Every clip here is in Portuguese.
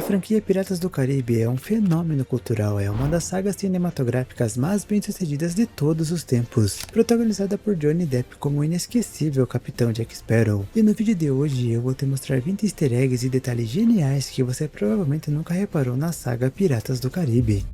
franquia Piratas do Caribe é um fenômeno cultural, é uma das sagas cinematográficas mais bem-sucedidas de todos os tempos, protagonizada por Johnny Depp como o inesquecível Capitão Jack Sparrow. E no vídeo de hoje eu vou te mostrar 20 easter eggs e detalhes geniais que você provavelmente nunca reparou na saga Piratas do Caribe.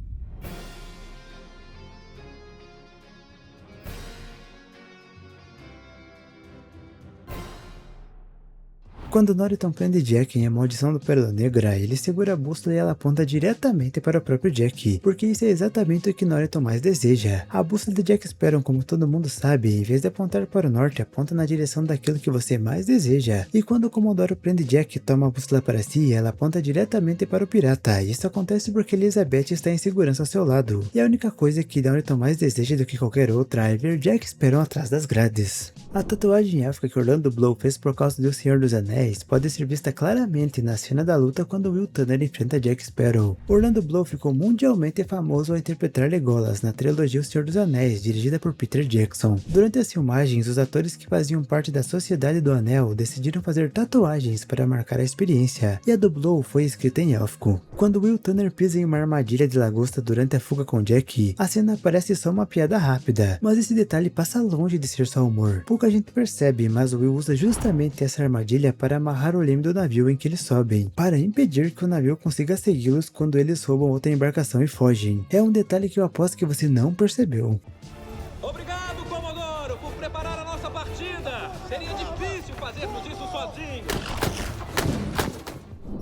Quando Norton prende Jack em A Maldição do Pérola Negra, ele segura a bússola e ela aponta diretamente para o próprio Jack, porque isso é exatamente o que Norton mais deseja. A bússola de Jack Sparrow, como todo mundo sabe, em vez de apontar para o norte, aponta na direção daquilo que você mais deseja. E quando o Comodoro prende Jack e toma a bússola para si, ela aponta diretamente para o pirata. Isso acontece porque Elizabeth está em segurança ao seu lado. E a única coisa que Norton mais deseja do que qualquer outra é ver Jack Sparrow atrás das grades. A tatuagem élfica que Orlando Bloom fez por causa do Senhor dos Anéis pode ser vista claramente na cena da luta quando Will Turner enfrenta Jack Sparrow. Orlando Bloom ficou mundialmente famoso ao interpretar Legolas na trilogia O Senhor dos Anéis, dirigida por Peter Jackson. Durante as filmagens, os atores que faziam parte da Sociedade do Anel decidiram fazer tatuagens para marcar a experiência, e a do Bloom foi escrita em élfico. Quando Will Turner pisa em uma armadilha de lagosta durante a fuga com Jack, a cena parece só uma piada rápida, mas esse detalhe passa longe de ser só humor. Pouca gente percebe, mas Will usa justamente essa armadilha para amarrar o leme do navio em que eles sobem, para impedir que o navio consiga segui-los quando eles roubam outra embarcação e fogem. É um detalhe que eu aposto que você não percebeu. Obrigado, Comodoro, por preparar a nossa partida! Seria difícil fazermos isso sozinhos!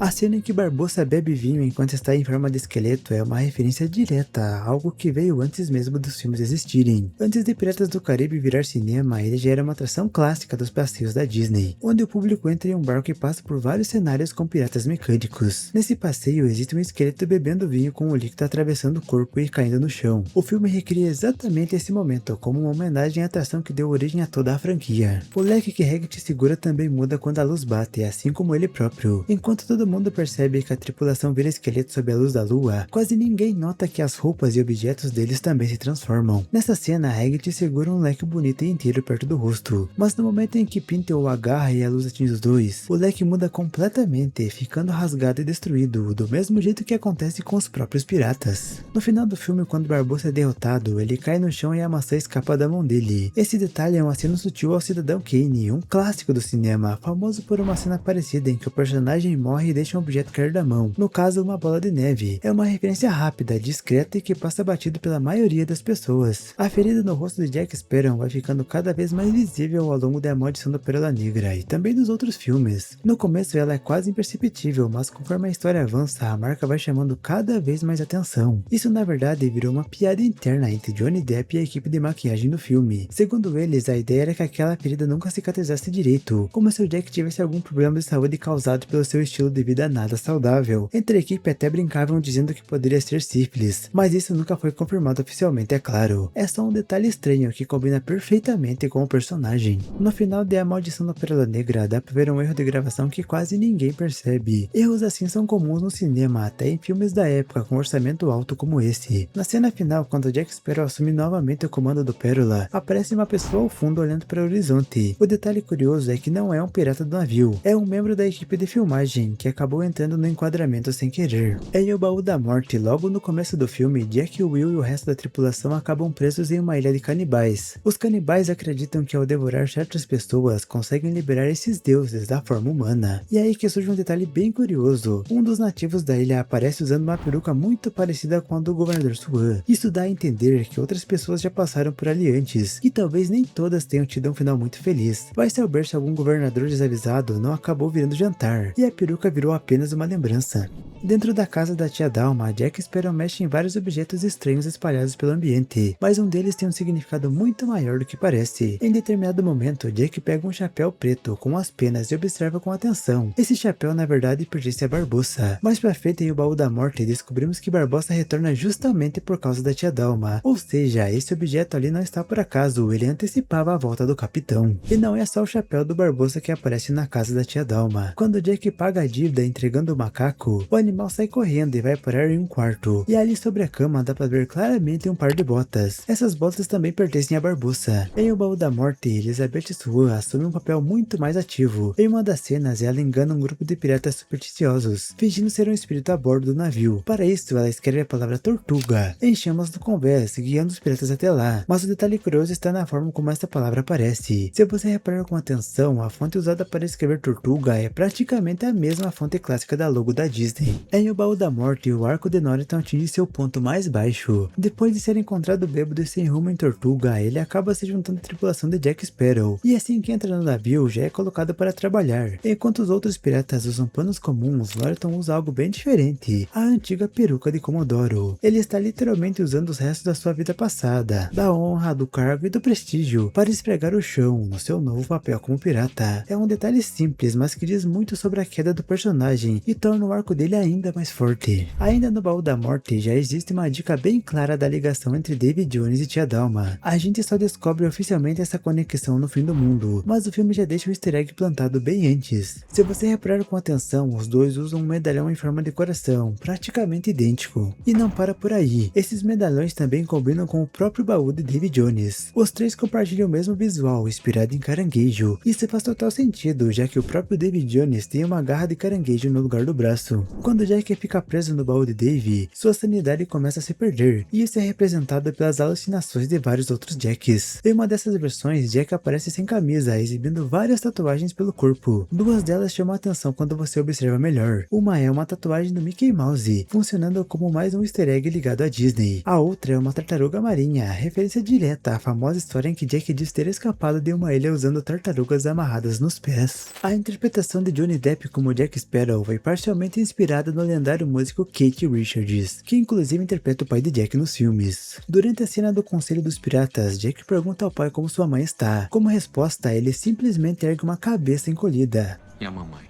A cena em que Barbossa bebe vinho enquanto está em forma de esqueleto é uma referência direta a algo que veio antes mesmo dos filmes existirem. Antes de Piratas do Caribe virar cinema, ele já era uma atração clássica dos passeios da Disney, onde o público entra em um barco e passa por vários cenários com piratas mecânicos. Nesse passeio existe um esqueleto bebendo vinho com o líquido atravessando o corpo e caindo no chão. O filme recria exatamente esse momento, como uma homenagem à atração que deu origem a toda a franquia. O leque que Hagrid segura também muda quando a luz bate, assim como ele próprio. Enquanto todo mundo percebe que a tripulação vira esqueleto sob a luz da lua, quase ninguém nota que as roupas e objetos deles também se transformam. Nessa cena, Hagrid segura um leque bonito e inteiro perto do rosto, mas no momento em que Pinter o agarra e a luz atinge os dois, o leque muda completamente, ficando rasgado e destruído, do mesmo jeito que acontece com os próprios piratas. No final do filme, quando Barbossa é derrotado, ele cai no chão e a maçã escapa da mão dele. Esse detalhe é um aceno sutil ao Cidadão Kane, um clássico do cinema, famoso por uma cena parecida em que o personagem morre e deixa um objeto cair da mão, no caso uma bola de neve. É uma referência rápida, discreta e que passa batido pela maioria das pessoas. A ferida no rosto de Jack Sparrow vai ficando cada vez mais visível ao longo da Maldição da Pérola Negra e também dos outros filmes. No começo ela é quase imperceptível, mas conforme a história avança, a marca vai chamando cada vez mais atenção. Isso na verdade virou uma piada interna entre Johnny Depp e a equipe de maquiagem do filme. Segundo eles, a ideia era que aquela ferida nunca cicatrizasse direito, como se o Jack tivesse algum problema de saúde causado pelo seu estilo de vida nada saudável. Entre a equipe até brincavam dizendo que poderia ser sífilis, mas isso nunca foi confirmado oficialmente, é claro. É só um detalhe estranho que combina perfeitamente com o personagem. No final de A Maldição da Pérola Negra, dá pra ver um erro de gravação que quase ninguém percebe. Erros assim são comuns no cinema, até em filmes da época com orçamento alto como esse. Na cena final, quando Jack Sparrow assume novamente o comando do Pérola, aparece uma pessoa ao fundo olhando para o horizonte. O detalhe curioso é que não é um pirata do navio, é um membro da equipe de filmagem que acabou entrando no enquadramento sem querer. Em O Baú da Morte, logo no começo do filme, Jack, Will e o resto da tripulação acabam presos em uma ilha de canibais. Os canibais acreditam que ao devorar certas pessoas, conseguem liberar esses deuses da forma humana. E é aí que surge um detalhe bem curioso. Um dos nativos da ilha aparece usando uma peruca muito parecida com a do governador Swan. Isso dá a entender que outras pessoas já passaram por ali antes, e talvez nem todas tenham tido um final muito feliz. Vai saber se algum governador desavisado não acabou virando jantar, e a peruca virou apenas uma lembrança. Dentro da casa da tia Dalma, Jack Sparrow mexe em vários objetos estranhos espalhados pelo ambiente, mas um deles tem um significado muito maior do que parece. Em determinado momento, Jack pega um chapéu preto com as penas e observa com atenção. Esse chapéu na verdade pertence a Barbossa. Mais pra frente em O Baú da Morte, descobrimos que Barbossa retorna justamente por causa da tia Dalma, ou seja, esse objeto ali não está por acaso, ele antecipava a volta do capitão. E não é só o chapéu do Barbossa que aparece na casa da tia Dalma. Quando Jack paga a dívida entregando o macaco, o animal sai correndo e vai parar em um quarto, e ali sobre a cama dá pra ver claramente um par de botas. Essas botas também pertencem a Barbossa. Em O Baú da Morte, Elizabeth Swan assume um papel muito mais ativo. Em uma das cenas, ela engana um grupo de piratas supersticiosos, fingindo ser um espírito a bordo do navio. Para isso, ela escreve a palavra tortuga em chamas do convés, guiando os piratas até lá. Mas o detalhe curioso está na forma como essa palavra aparece. Se você reparar com atenção, a fonte usada para escrever tortuga é praticamente a mesma fonte clássica da logo da Disney. Em O Baú da Morte, o arco de Norriton atinge seu ponto mais baixo. Depois de ser encontrado bêbado e sem rumo em Tortuga, ele acaba se juntando à tripulação de Jack Sparrow, e assim que entra no navio já é colocado para trabalhar. Enquanto os outros piratas usam panos comuns, Norriton usa algo bem diferente, a antiga peruca de Comodoro. Ele está literalmente usando os restos da sua vida passada, da honra, do cargo e do prestígio, para esfregar o chão no seu novo papel como pirata. É um detalhe simples, mas que diz muito sobre a queda do personagem e torna o arco dele ainda mais forte. Ainda no Baú da Morte já existe uma dica bem clara da ligação entre Davy Jones e Tia Dalma. A gente só descobre oficialmente essa conexão no fim do mundo, mas o filme já deixa o easter egg plantado bem antes. Se você reparar com atenção, os dois usam um medalhão em forma de coração, praticamente idêntico. E não para por aí, esses medalhões também combinam com o próprio baú de Davy Jones. Os três compartilham o mesmo visual, inspirado em caranguejo. Isso faz total sentido, já que o próprio Davy Jones tem uma garra de caranguejo no lugar do braço. Quando Jack fica preso no baú de Davy, sua sanidade começa a se perder, e isso é representado pelas alucinações de vários outros Jacks. Em uma dessas versões, Jack aparece sem camisa, exibindo várias tatuagens pelo corpo. Duas delas chamam a atenção quando você observa melhor. Uma é uma tatuagem do Mickey Mouse, funcionando como mais um easter egg ligado à Disney. A outra é uma tartaruga marinha, referência direta à famosa história em que Jack diz ter escapado de uma ilha usando tartarugas amarradas nos pés. A interpretação de Johnny Depp como Jack Sparrow foi parcialmente inspirada no lendário músico Keith Richards, que inclusive interpreta o pai de Jack nos filmes. Durante a cena do Conselho dos Piratas, Jack pergunta ao pai como sua mãe está. Como resposta, ele simplesmente ergue uma cabeça encolhida. E a mamãe?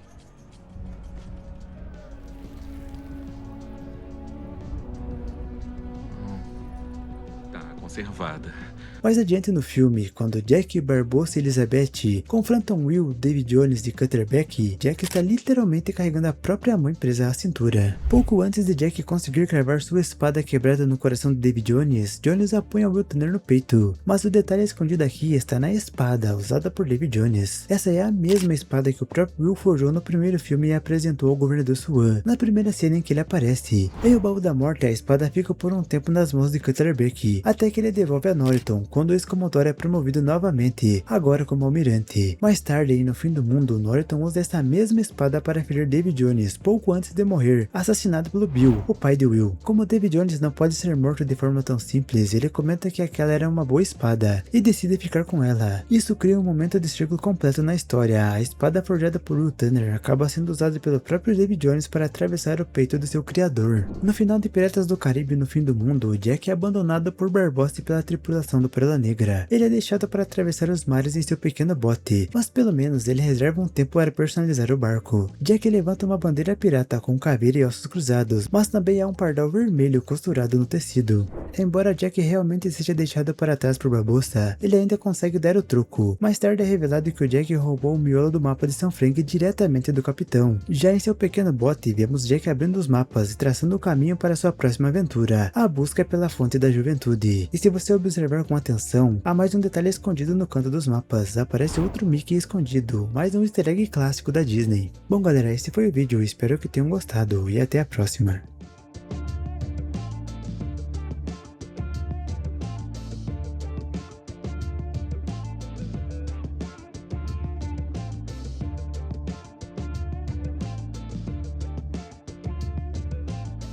Tá conservada. Mais adiante no filme, quando Jack, Barbossa e Elizabeth confrontam Will, Davy Jones e Cutterback, Jack está literalmente carregando a própria mãe presa à cintura. Pouco antes de Jack conseguir cravar sua espada quebrada no coração de Davy Jones, Jones apunha Will Turner no peito. Mas o detalhe escondido aqui está na espada usada por Davy Jones. Essa é a mesma espada que o próprio Will forjou no primeiro filme e apresentou ao governador Swan, na primeira cena em que ele aparece. Em O Baú da Morte, a espada fica por um tempo nas mãos de Cutterback, até que ele devolve a Norriton, quando o ex-Commodore é promovido novamente, agora como almirante. Mais tarde, e no fim do mundo, Norriton usa essa mesma espada para ferir Davy Jones, pouco antes de morrer, assassinado pelo Bill, o pai de Will. Como Davy Jones não pode ser morto de forma tão simples, ele comenta que aquela era uma boa espada, e decide ficar com ela. Isso cria um momento de círculo completo na história. A espada forjada por Will Turner acaba sendo usada pelo próprio Davy Jones para atravessar o peito do seu criador. No final de Piratas do Caribe no fim do mundo, Jack é abandonado por Barbossa e pela tripulação do Pérola Negra. Ele é deixado para atravessar os mares em seu pequeno bote, mas pelo menos ele reserva um tempo para personalizar o barco. Jack levanta uma bandeira pirata com caveira e ossos cruzados, mas também há um pardal vermelho costurado no tecido. Embora Jack realmente seja deixado para trás por Barbossa, ele ainda consegue dar o troco. Mais tarde é revelado que o Jack roubou o miolo do mapa de São Frank diretamente do capitão. Já em seu pequeno bote, vemos Jack abrindo os mapas e traçando o caminho para sua próxima aventura, a busca pela fonte da juventude. E se você observar com atenção, há mais um detalhe escondido no canto dos mapas. Aparece outro Mickey escondido, mais um easter egg clássico da Disney. Bom galera, esse foi o vídeo, espero que tenham gostado e até a próxima.